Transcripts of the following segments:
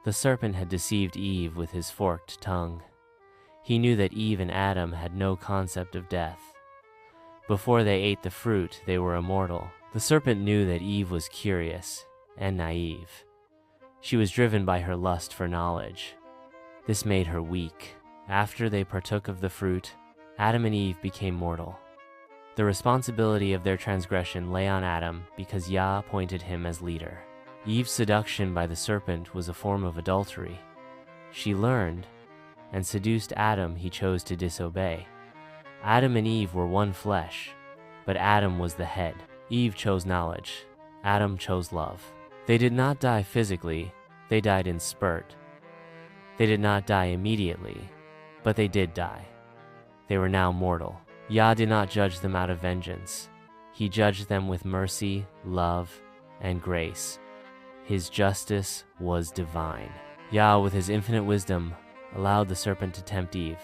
The serpent had deceived Eve with his forked tongue. He knew that Eve and Adam had no concept of death. Before they ate the fruit, they were immortal. The serpent knew that Eve was curious and naive. She was driven by her lust for knowledge. This made her weak. After they partook of the fruit, Adam and Eve became mortal. The responsibility of their transgression lay on Adam because Yah appointed him as leader. Eve's seduction by the serpent was a form of adultery. She learned and seduced Adam. He chose to disobey. Adam and Eve were one flesh, but Adam was the head. Eve chose knowledge. Adam chose love. They did not die physically, they died in spurt. They did not die immediately, but they did die. They were now mortal. Yah did not judge them out of vengeance. He judged them with mercy, love, and grace. His justice was divine. Yah, with his infinite wisdom, allowed the serpent to tempt Eve.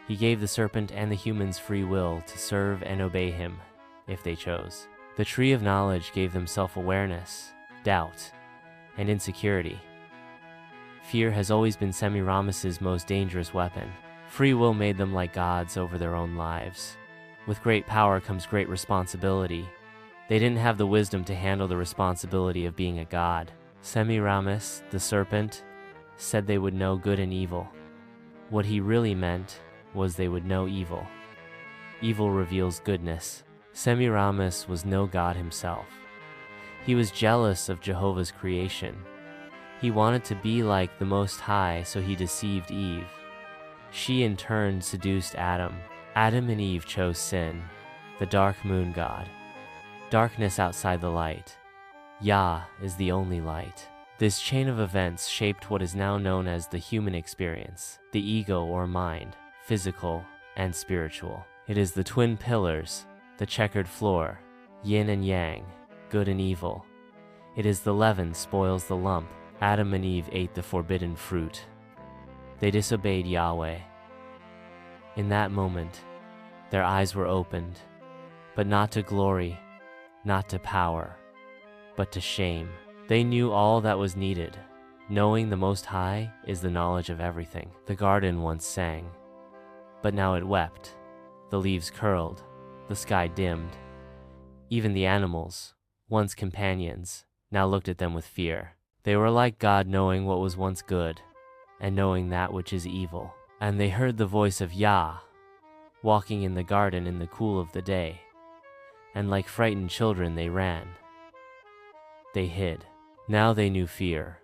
He gave the serpent and the humans free will to serve and obey him, if they chose. The tree of knowledge gave them self-awareness, doubt, and insecurity. Fear has always been Semiramis's most dangerous weapon. Free will made them like gods over their own lives. With great power comes great responsibility. They didn't have the wisdom to handle the responsibility of being a god. Semiramis, the serpent, said they would know good and evil. What he really meant was they would know evil. Evil reveals goodness. Semiramis was no god himself. He was jealous of Jehovah's creation. He wanted to be like the Most High, so he deceived Eve. She in turn seduced Adam. Adam and Eve chose sin, the dark moon god. Darkness outside the light. Yah is the only light. This chain of events shaped what is now known as the human experience, the ego or mind, physical and spiritual. It is the twin pillars, the checkered floor, yin and yang, good and evil. It is the leaven spoils the lump. Adam and Eve ate the forbidden fruit. They disobeyed Yahweh. In that moment, their eyes were opened, but not to glory, not to power, but to shame. They knew all that was needed. Knowing the Most High is the knowledge of everything. The garden once sang, but now it wept. The leaves curled, the sky dimmed. Even the animals, once companions, now looked at them with fear. They were like God, knowing what was once good, and knowing that which is evil. And they heard the voice of Yah, walking in the garden in the cool of the day. And like frightened children they ran. They hid. Now they knew fear.